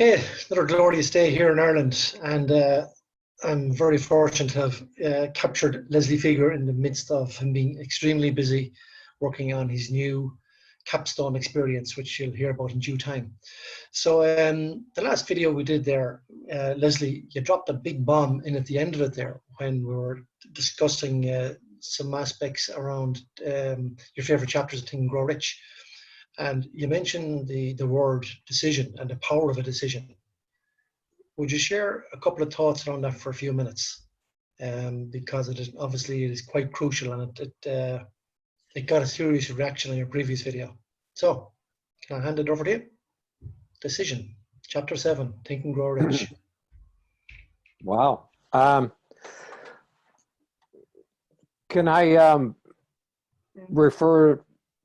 Okay, another glorious day here in Ireland, and I'm very fortunate to have captured Leslie Fieger in the midst of him being extremely busy working on his new capstone experience, which you'll hear about in due time. So the last video we did there, Leslie, you dropped a big bomb in at the end of it there when we were discussing some aspects around your favorite chapters of Think and Grow Rich. And you mentioned the word decision and the power of a decision. Would you share a couple of thoughts around that for a few minutes? Because it is quite crucial, and it got a serious reaction on your previous video. So, can I hand it over to you? Decision, chapter 7, Think and Grow Rich. Wow. Can I refer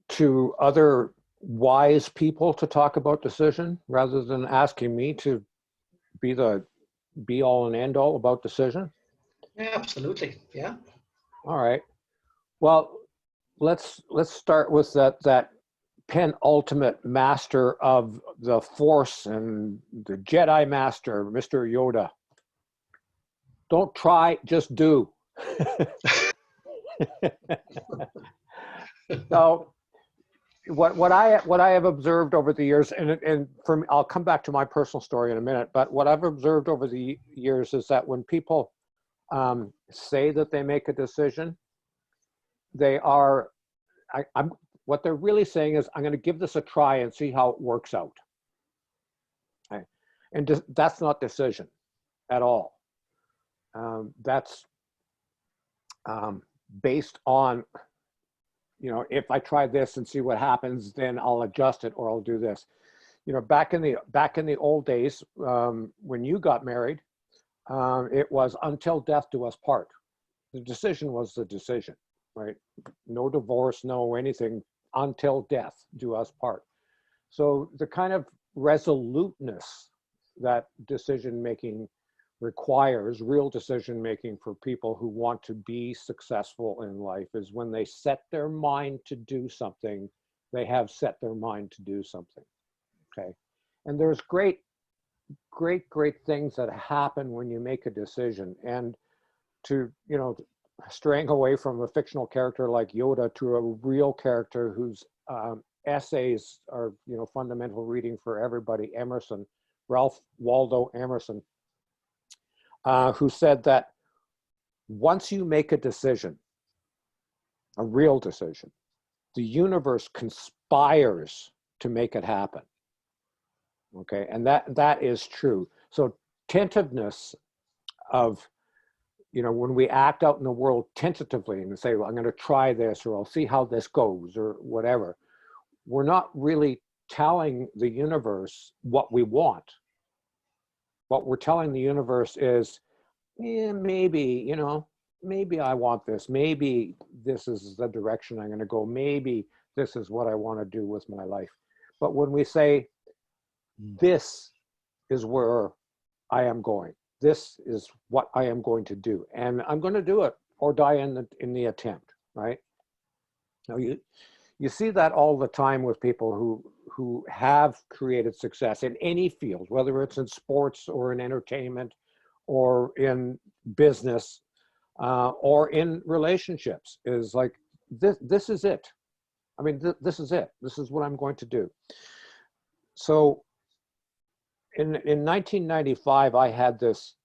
to other wise people to talk about decision rather than asking me to be the be all and end all about decision? Yeah, absolutely. Yeah. All right. Well, let's start with that penultimate master of the Force and the Jedi Master, Mr. Yoda. Don't try, just do. So what I have observed over the years, and I'll come back to my personal story in a minute, but what I've observed over the years is that when people say that they make a decision, they are, what they're really saying is, I'm going to give this a try and see how it works out. Okay? And that's not decision at all. That's based on, if I try this and see what happens, then I'll adjust it or I'll do this. Back in the old days, when you got married, it was until death do us part. The decision was the decision, right? No divorce, no anything, until death do us part. So the kind of resoluteness that decision making requires, real decision making for people who want to be successful in life, is when they set their mind to do something, they have set their mind to do something. Okay. And there's great things that happen when you make a decision. And to, straying away from a fictional character like Yoda to a real character whose essays are, fundamental reading for everybody, Emerson, Ralph Waldo Emerson, who said that once you make a decision, a real decision, the universe conspires to make it happen. Okay, and that is true. So tentativeness of, when we act out in the world tentatively and say, well, I'm going to try this, or I'll see how this goes, or whatever, we're not really telling the universe what we want. What we're telling the universe is, maybe, maybe I want this. Maybe this is the direction I'm going to go. Maybe this is what I want to do with my life. But when we say, this is where I am going, this is what I am going to do, and I'm going to do it or die in the attempt, right? Now you see that all the time with people who have created success in any field, whether it's in sports or in entertainment or in business or in relationships, is like, this is it. I mean, this is it. This is what I'm going to do. So in 1995, I had this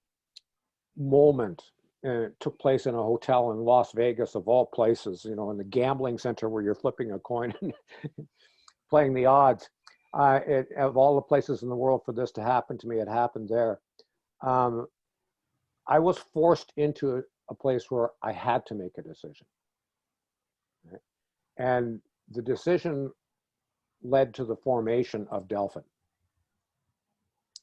moment, and it took place in a hotel in Las Vegas, of all places, in the gambling center where you're flipping a coin and playing the odds. Of all the places in the world for this to happen to me, it happened there. I was forced into a place where I had to make a decision. Right? And the decision led to the formation of Delphin.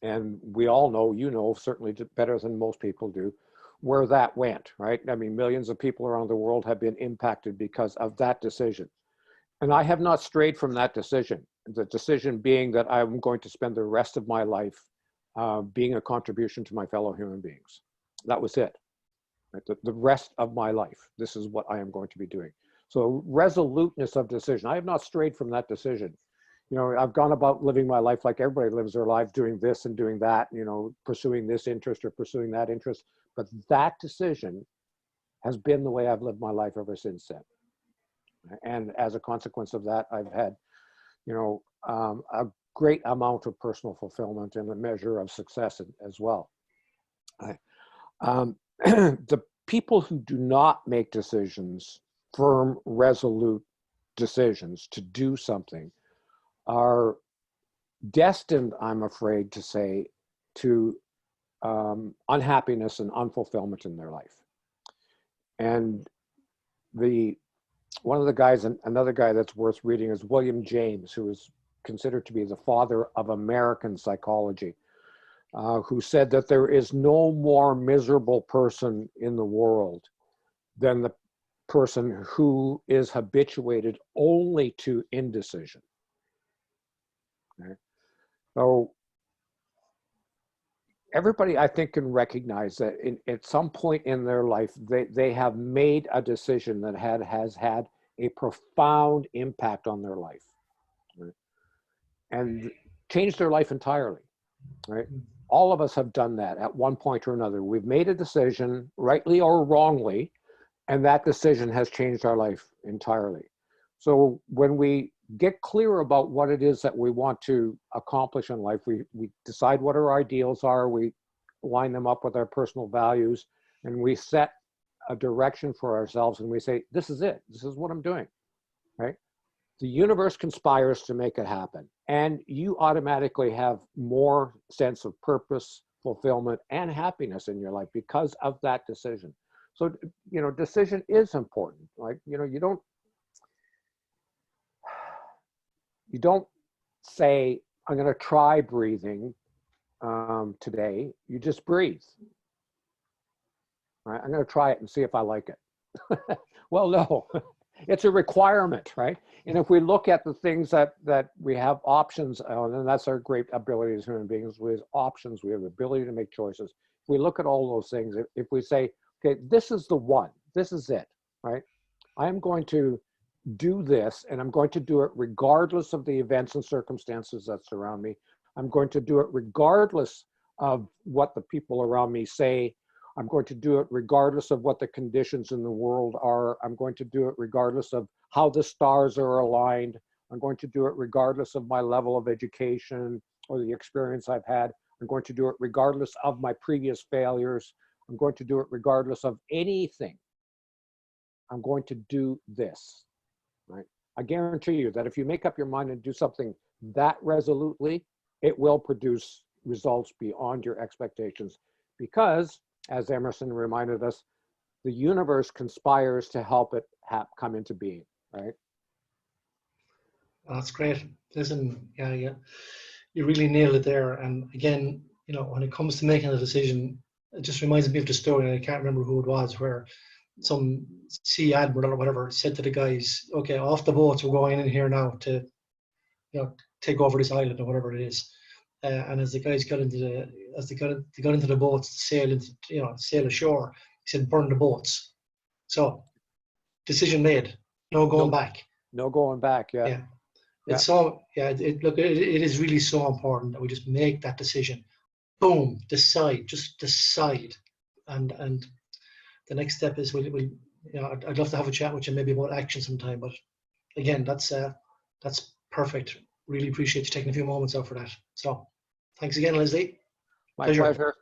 And we all know, certainly better than most people do, where that went, right? I mean, millions of people around the world have been impacted because of that decision. And I have not strayed from that decision. The decision being that I'm going to spend the rest of my life being a contribution to my fellow human beings. That was it. Right? The rest of my life, this is what I am going to be doing. So resoluteness of decision. I have not strayed from that decision. you know, I've gone about living my life like everybody lives their life, doing this and doing that, you know, pursuing this interest or pursuing that interest. But that decision has been the way I've lived my life ever since then. And as a consequence of that, I've had, you know, a great amount of personal fulfillment and a measure of success as well. The people who do not make decisions, firm, resolute decisions to do something, are destined, I'm afraid to say, to unhappiness and unfulfillment in their life. And one of the guys, another guy that's worth reading is William James, who is considered to be the father of American psychology, who said that there is no more miserable person in the world than the person who is habituated only to indecision. Okay? So everybody, I think, can recognize that at some point in their life, they have made a decision that has had a profound impact on their life, right? And changed their life entirely, right? All of us have done that at one point or another. We've made a decision, rightly or wrongly, and that decision has changed our life entirely. So when we get clear about what it is that we want to accomplish in life, we decide what our ideals are, we line them up with our personal values, and we set a direction for ourselves, and we say, this is it, this is what I'm doing, right? The universe conspires to make it happen, and you automatically have more sense of purpose, fulfillment, and happiness in your life because of that decision. So, you know, decision is important. Like, you know, you don't say, I'm going to try breathing today. You just breathe. Right? I'm going to try it and see if I like it. Well, no, it's a requirement, right? And if we look at the things that we have options on, and that's our great ability as human beings, we have options, we have the ability to make choices. If we look at all those things, if we say, okay, this is the one, this is it, right? I'm going to do this, and I'm going to do it regardless of the events and circumstances that surround me. I'm going to do it regardless of what the people around me say. I'm going to do it regardless of what the conditions in the world are. I'm going to do it regardless of how the stars are aligned. I'm going to do it regardless of my level of education or the experience I've had. I'm going to do it regardless of my previous failures. I'm going to do it regardless of anything. I'm going to do this, right? I guarantee you that if you make up your mind and do something that resolutely, it will produce results beyond your expectations, because, as Emerson reminded us, the universe conspires to help it come into being, right? That's great. Listen, yeah, you really nailed it there. And again, you know, when it comes to making a decision, it just reminds me of the story, and I can't remember who it was, where some sea admiral or whatever said to the guys, okay, off the boats, we're going in here now to, you know, take over this island or whatever it is. And as the guys got into the boats to sail ashore, he said, burn the boats. So decision made, no going back. No going back. Yeah. Yeah. It's so, yeah, look, it is really so important that we just make that decision. Boom, just decide. And the next step is we'll you know, I'd love to have a chat with you maybe about action sometime, but again, that's perfect. Really appreciate you taking a few moments out for that. So thanks again, Leslie. My pleasure.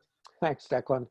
Thanks, Declan.